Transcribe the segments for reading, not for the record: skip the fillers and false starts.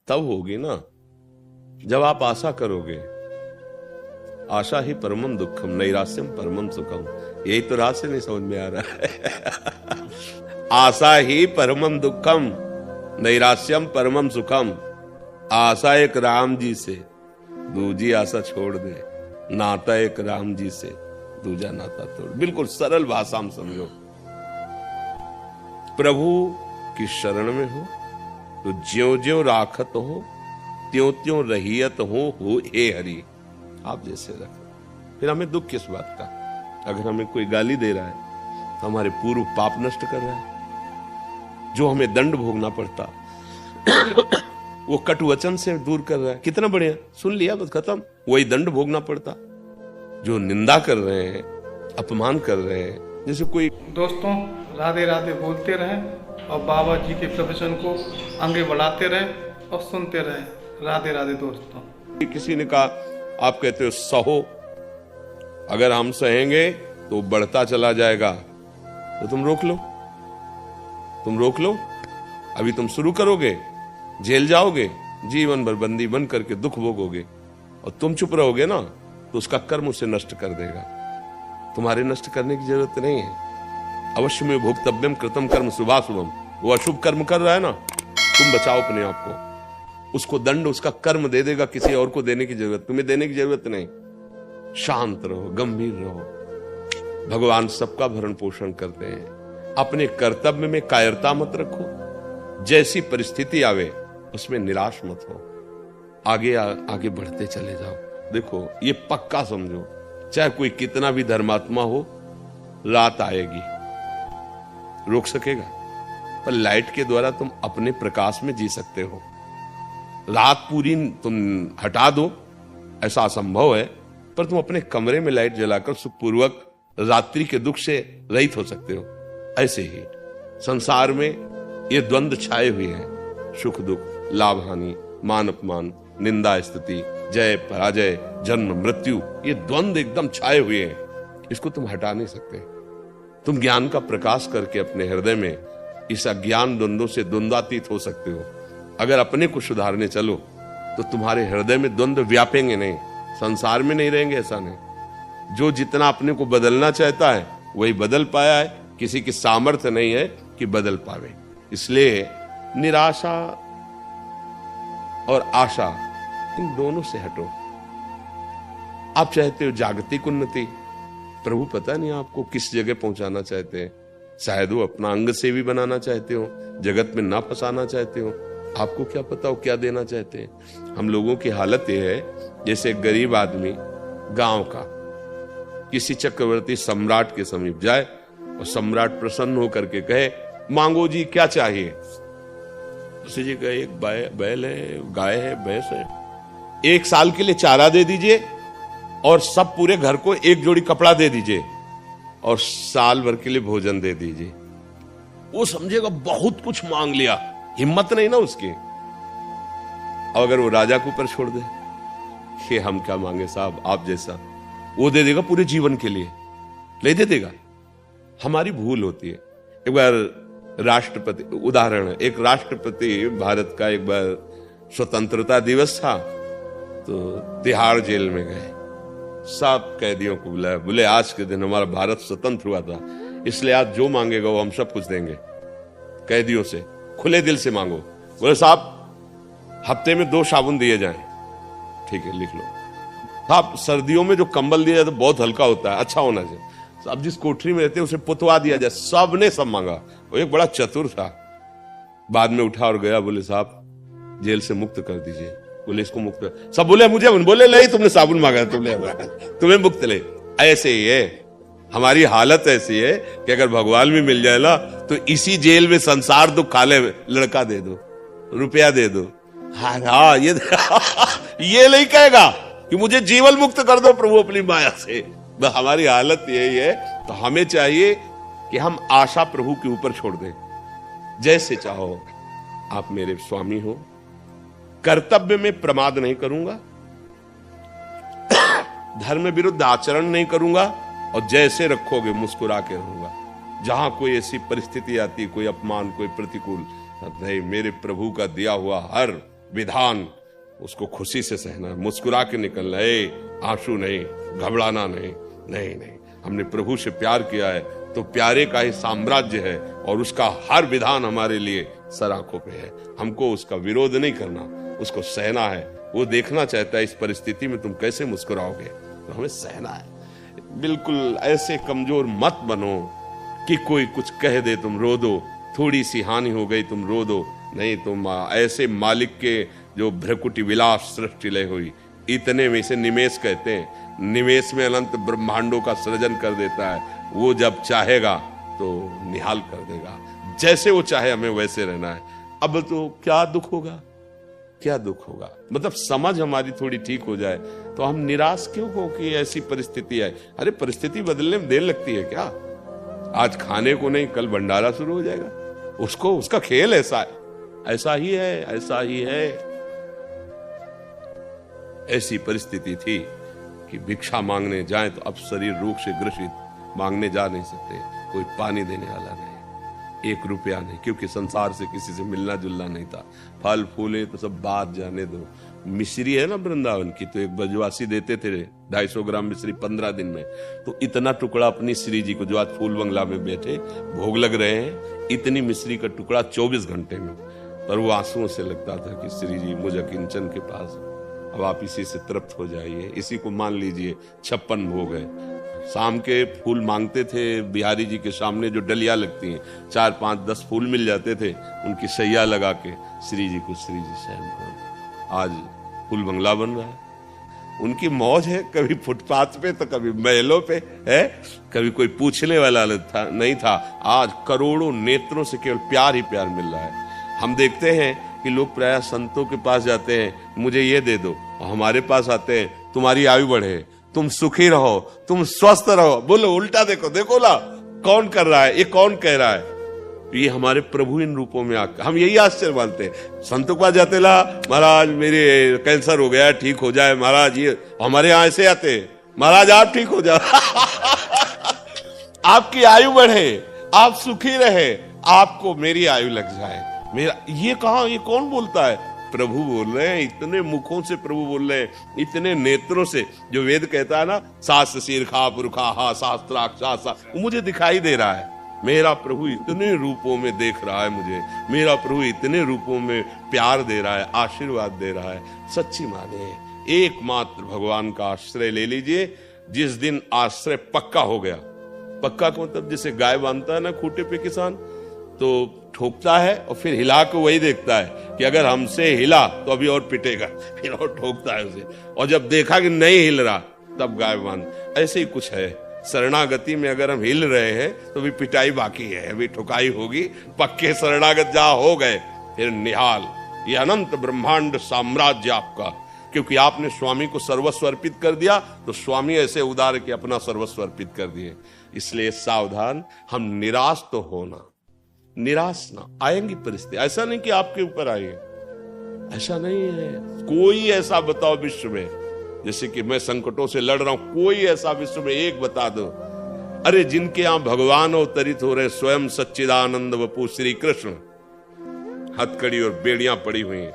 तब होगी ना जब आप आशा करोगे। आशा ही परमम दुखम नैराश्यम परमम सुखम। यही तो रात से नहीं समझ में आ रहा है। आशा ही परमम दुखम नैराश्यम परमम सुखम। आशा एक राम जी से, दूजी आशा छोड़ दे। नाता एक राम जी से, दूजा नाता तोड़। बिल्कुल सरल भाषा में समझो। प्रभु की शरण में हो तो ज्यों ज्यों राखत हो त्यों त्यों रहियत हो हे हरि। आप जैसे रखो। फिर हमें दुख किस बात का? अगर हमें कोई गाली दे रहा है तो हमारे पूर्व पाप नष्ट कर रहा है। जो हमें दंड भोगना पड़ता वो कट वचन से दूर कर रहा है। कितना बढ़िया, सुन लिया बस खत्म। वही दंड भोगना पड़ता। जो निंदा कर रहे हैं, अपमान कर रहे हैं, जैसे कोई। दोस्तों, राधे राधे बोलते रहें और बाबा जी के प्रवचन को आगे बढ़ाते रहें और सुनते रहें। राधे राधे दोस्तों। किसी ने कहा, आप कहते हो सहो, अगर हम सहेंगे तो बढ़ता चला जाएगा, तो तुम रोक लो। तुम रोक लो। अभी तुम शुरू करोगे, जेल जाओगे, जीवन भर बंदी बन करके दुख भोगोगे। और तुम चुप रहोगे ना तो उसका कर्म उसे नष्ट कर देगा। तुम्हारे नष्ट करने की जरूरत नहीं है। अवश्य में भोक्तव्यम कृतम कर्म शुभाशुभम। वो अशुभ कर्म कर रहा है ना, तुम बचाओ अपने आप को। उसको दंड उसका कर्म दे देगा। किसी और को देने की जरूरत, तुम्हें देने की जरूरत नहीं। शांत रहो, गंभीर रहो। भगवान सबका भरण पोषण करते हैं। अपने कर्तव्य में कायरता मत रखो। जैसी परिस्थिति आवे उसमें निराश मत हो। आगे आगे बढ़ते चले जाओ। देखो, ये पक्का समझो, चाहे कोई कितना भी धर्मात्मा हो, रात आएगी। रोक सकेगा? पर लाइट के द्वारा तुम अपने प्रकाश में जी सकते हो। रात पूरी तुम हटा दो, ऐसा असंभव है। पर तुम अपने कमरे में लाइट जलाकर सुखपूर्वक रात्रि के दुख से रहित हो सकते हो। ऐसे ही संसार में ये द्वंद्व छाए हुए हैं। सुख दुख, लाभ हानि, मान अपमान, निंदा स्तुति, जय पराजय, जन्म मृत्यु, ये द्वंद्व एकदम छाए हुए हैं। इसको तुम हटा नहीं सकते। तुम ज्ञान का प्रकाश करके अपने हृदय में इस अज्ञान द्वंद्वों से द्वंद्वातीत हो सकते हो। अगर अपने को सुधारने चलो तो तुम्हारे हृदय में द्वंद्व व्यापेंगे नहीं। संसार में नहीं रहेंगे, ऐसा नहीं। जो जितना अपने को बदलना चाहता है वही बदल पाया है। किसी की सामर्थ्य नहीं है कि बदल पावे। इसलिए निराशा और आशा, इन दोनों से हटो। आप चाहते हो जागतिक उन्नति, प्रभु पता नहीं आपको किस जगह पहुंचाना चाहते हैं। शायद वो अपना अंग सेवी बनाना चाहते हो, जगत में ना फंसाना चाहते हो। आपको क्या पता वो क्या देना चाहते हैं। हम लोगों की हालत यह है जैसे गरीब आदमी गांव का किसी चक्रवर्ती सम्राट के समीप जाए और सम्राट प्रसन्न होकर के कहे, मांगो जी क्या चाहिए। उसे जी कहे, एक बैल है, गाय है, भैंस है, 1 साल के लिए चारा दे दीजिए और सब पूरे घर को 1 जोड़ी कपड़ा दे दीजिए और साल भर के लिए भोजन दे दीजिए। वो समझेगा बहुत कुछ मांग लिया। हिम्मत नहीं ना उसकी। और अगर वो राजा के ऊपर छोड़ दे कि हम क्या मांगे साहब, आप जैसा, वो दे देगा पूरे जीवन के लिए, ले दे देगा। हमारी भूल होती है। एक बार राष्ट्रपति, उदाहरण है, एक राष्ट्रपति भारत का, एक बार स्वतंत्रता दिवस था तो तिहाड़ जेल में गए। सब कैदियों को बुलाया, बोले आज के दिन हमारा भारत स्वतंत्र हुआ था, इसलिए आज जो मांगेगा वो हम सब कुछ देंगे। कैदियों से खुले दिल से मांगो। बोले साहब हफ्ते में 2 साबुन दिए जाएं। ठीक है, लिख लो। साहब सर्दियों में जो कंबल दिया जाए तो बहुत हल्का होता है, अच्छा होना चाहिए। अब जिस कोठरी में रहते हैं उसे पुतवा दिया जाए। सबने सब मांगा। वो एक बड़ा चतुर था। बाद में उठा और गया, बोले साहब जेल से मुक्त कर दीजिए। बोले इसको मुक्त कर। सब बोले मुझे, बोले नहीं, तुमने साबुन मांगा, तुम्हें मुक्त ले। ऐसे ही है, हमारी हालत ऐसी है कि अगर भगवान भी मिल जाए ना तो इसी जेल में संसार दुख खा ले। लड़का दे दो, रुपया दे दो। हाँ ये नहीं कहेगा कि मुझे जीवन मुक्त कर दो प्रभु अपनी माया से। हमारी हालत यही है। तो हमें चाहिए कि हम आशा प्रभु के ऊपर छोड़ दें। जैसे चाहो आप मेरे स्वामी हो। कर्तव्य में प्रमाद नहीं करूंगा, धर्म विरुद्ध आचरण नहीं करूंगा और जैसे रखोगे मुस्कुरा के रहूंगा। जहां कोई ऐसी परिस्थिति आती, कोई अपमान, कोई प्रतिकूल, नहीं, मेरे प्रभु का दिया हुआ हर विधान उसको खुशी से सहना है, मुस्कुरा के निकलना है, आंसू नहीं, घबराना नहीं। नहीं नहीं, हमने प्रभु से प्यार किया है तो प्यारे का ही साम्राज्य है और उसका हर विधान हमारे लिए सर आंखों पे है। हमको उसका विरोध नहीं करना, उसको सहना है। वो देखना चाहता है इस परिस्थिति में तुम कैसे मुस्कुराओगे, तो हमें सहना है। बिल्कुल ऐसे कमजोर मत बनो कि कोई कुछ कह दे तुम रो दो, थोड़ी सी हानि हो गई तुम रो दो। नहीं, तुम ऐसे मालिक के जो भ्रकुटी विलास सृष्टि लय हुई, इतने में से निमेष कहते हैं, निमेष में अनंत ब्रह्मांडों का सृजन कर देता है। वो जब चाहेगा तो निहाल कर देगा, जैसे वो चाहे हमें वैसे रहना है। अब तो क्या दुख होगा, क्या दुख होगा। मतलब समझ हमारी थोड़ी ठीक हो जाए तो हम निराश क्यों हो कि ऐसी परिस्थिति है। अरे परिस्थिति बदलने में देर लगती है क्या। आज खाने को नहीं, कल भंडारा शुरू हो जाएगा। उसको उसका खेल ऐसा है, ऐसा ही है, ऐसा ही है। ऐसी परिस्थिति थी कि भिक्षा मांगने जाए तो अब शरीर रोग से ग्रसित, मांगने जा नहीं सकते, कोई पानी देने वाला नहीं, 1 रुपया नहीं, क्योंकि संसार से किसी से मिलना जुलना नहीं था। फल फूले तो सब बात जाने दो। मिश्री है ना वृंदावन की, तो एक ब्रजवासी देते थे 250 ग्राम मिश्री 15 दिन में। तो इतना टुकड़ा अपनी श्री जी को, जो आज फूल बंगला में बैठे भोग लग रहे हैं, इतनी मिश्री का टुकड़ा 24 घंटे में। पर वो आंसुओं से लगता था कि श्री जी मुझ अकिंचन के पास, अब आप इसी से तृप्त हो जाइए, इसी को मान लीजिए 56 भोग है। शाम के फूल मांगते थे बिहारी जी के सामने, जो डलिया लगती हैं, 4, 5, 10 फूल मिल जाते थे, उनकी सैया लगा के श्री जी को श्री जी शयन करो। आज फूल बंगला बन रहा है। उनकी मौज है, कभी फुटपाथ पे तो कभी महलों पे है, कभी कोई पूछने वाला नहीं था। आज करोड़ों नेत्रों से केवल प्यार ही प्यार मिल रहा है। हम देखते हैं कि लोग प्रायः संतों के पास जाते हैं, मुझे ये दे दो, और हमारे पास आते हैं, तुम्हारी आयु बढ़े, तुम सुखी रहो, तुम स्वस्थ रहो। बोलो उल्टा देखो, देखो ना कौन कर रहा है, ये कौन कह रहा है। ये हमारे प्रभु इन रूपों में आकर, हम यही आश्चर्य मानते हैं। संतों के पास जाते ला, महाराज मेरे कैंसर हो गया, ठीक हो जाए महाराज। ये हमारे यहाँ ऐसे आते, महाराज आप ठीक हो जाओ आपकी आयु बढ़े, आप सुखी रहे, आपको मेरी आयु लग जाए। मेरा ये कहां, ये कौन बोलता है। प्रभु बोल रहे हैं, इतने मुखों से प्रभु बोल रहे हैं, इतने नेत्रों से। जो वेद कहता है ना, शास्त्र शीर्षा पुरखा हा शास्त्राक्षा, वो मुझे दिखाई दे रहा है। मेरा प्रभु इतने रूपों में देख रहा है मुझे, मेरा प्रभु इतने रूपों में प्यार दे रहा है, आशीर्वाद दे रहा है। सच्ची माने एकमात्र भगवान का आश्रय ले लीजिए। जिस दिन आश्रय पक्का हो गया, पक्का का मतलब जैसे गाय बांधता है ना खूंटे पे किसान, तो ठोकता है और फिर हिला के वही देखता है कि अगर हमसे हिला तो अभी और पिटेगा, फिर और ठोकता है उसे, और जब देखा कि नहीं हिल रहा तब गाय बांध। ऐसे ही कुछ है शरणागति में, अगर हम हिल रहे हैं तो अभी पिटाई बाकी है, अभी ठुकाई होगी। पक्के शरणागत जहां हो गए फिर निहाल। ये अनंत ब्रह्मांड साम्राज्य आपका, क्योंकि आपने स्वामी को सर्वस्व अर्पित कर दिया, तो स्वामी ऐसे उदार के अपना सर्वस्व अर्पित कर दिए। इसलिए सावधान, हम निराश तो होना, निराश ना। आएंगी परिस्थिति, ऐसा नहीं कि आपके ऊपर आई है, ऐसा नहीं है। कोई ऐसा बताओ विश्व में, जैसे कि मैं संकटों से लड़ रहा हूं, कोई ऐसा विश्व में एक बता दो, अरे जिनके यहां भगवान अवतरित हो रहे, स्वयं सच्चिदानंद वपु श्री कृष्ण, हथकड़ी और बेड़ियां पड़ी हुई हैं,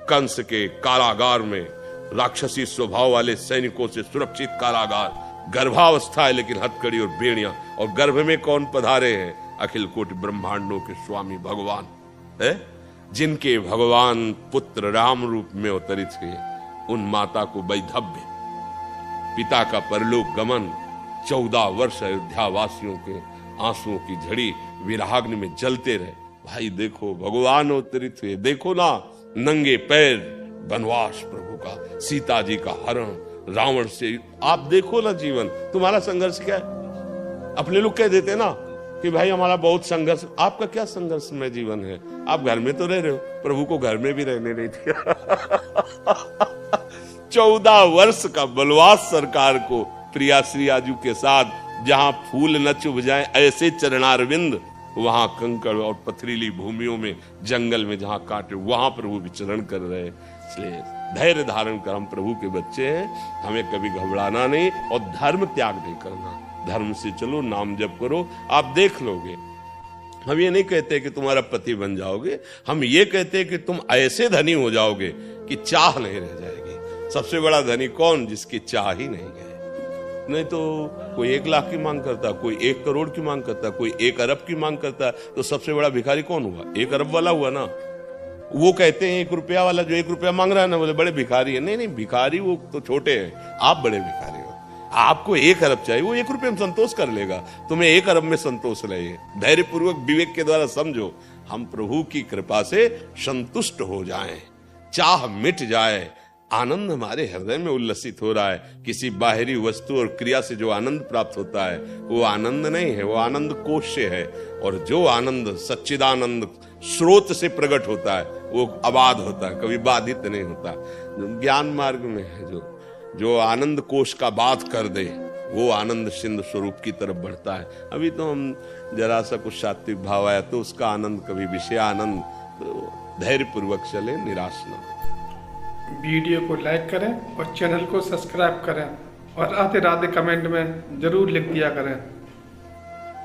कंस के कारागार में, राक्षसी स्वभाव वाले सैनिकों से सुरक्षित कारागार, गर्भावस्था है लेकिन हथकड़ी और बेड़ियां, और गर्भ में कौन पधारे हैं, अखिल कोटि ब्रह्मांडों के स्वामी भगवान है, जिनके भगवान पुत्र राम रूप में अवतरित हुए। उन माता को वैधव्य, पिता का परलोक गमन, 14 वर्ष अयोध्या वासियों के आंसुओं की झड़ी विराग्नि में जलते रहे। भाई देखो भगवान अवतरित हुए, देखो ना नंगे पैर वनवास प्रभु का, सीता जी का हरण, रावण से। आप देखो ना जीवन, तुम्हारा संघर्ष क्या है। अपने लोग कह देते ना कि भाई हमारा बहुत संघर्ष, आपका क्या संघर्षमय जीवन है। आप घर में तो रह रहे हो, प्रभु को घर में भी रहने नहीं दिया 14 वर्ष का वनवास सरकार को, प्रिया श्री आजू के साथ, जहां फूल न चुभ जाए ऐसे चरणारविंद, वहां कंकड़ और पथरीली भूमियों में, जंगल में जहां कांटे, वहां प्रभु विचरण कर रहे। इसलिए धैर्य धारण कर, हम प्रभु के बच्चे हैं, हमें कभी घबराना नहीं और धर्म त्याग नहीं करना। धर्म से चलो, नाम जप करो, आप देख लोगे। हम ये नहीं कहते कि तुम्हारा पति बन जाओगे, हम ये कहते कि तुम ऐसे धनी हो जाओगे कि चाह नहीं रह जाएगी। सबसे बड़ा धनी कौन? जिसकी चाह ही नहीं है। नहीं तो कोई 1 लाख की मांग करता, कोई 1 करोड़ की मांग करता, कोई 1 अरब की मांग करता, तो सबसे बड़ा भिखारी कौन हुआ? 1 अरब वाला हुआ ना। वो कहते हैं 1 रुपया वाला, जो 1 रुपया मांग रहा है ना, बोले बड़े भिखारी है। नहीं नहीं, भिखारी वो तो छोटे हैं, आप बड़े भिखारी हो। आपको 1 अरब चाहिए, वो 1 रुपये में संतोष कर लेगा, तुम्हें 1 अरब में संतोष रहे। धैर्यपूर्वक विवेक के द्वारा समझो, हम प्रभु की कृपा से संतुष्ट हो जाएं, चाह मिट जाए, आनंद हमारे हृदय में उल्लसित हो रहा है। किसी बाहरी वस्तु और क्रिया से जो आनंद प्राप्त होता है वो आनंद नहीं है, वो आनंद कोश से है। और जो आनंद सच्चिदानंद स्रोत से प्रकट होता है वो अबाध होता है, कभी बाधित नहीं होता। ज्ञान मार्ग में है जो आनंद कोश का बात कर दे, वो आनंद सिंधु स्वरूप की तरफ बढ़ता है। अभी तो हम जरा सा कुछ सात्विक भाव आया तो उसका आनंद, कभी विषय आनंद। तो धैर्य पूर्वक चले, निराश न हो। वीडियो को लाइक करें और चैनल को सब्सक्राइब करें और राधे राधे कमेंट में जरूर लिख दिया करें।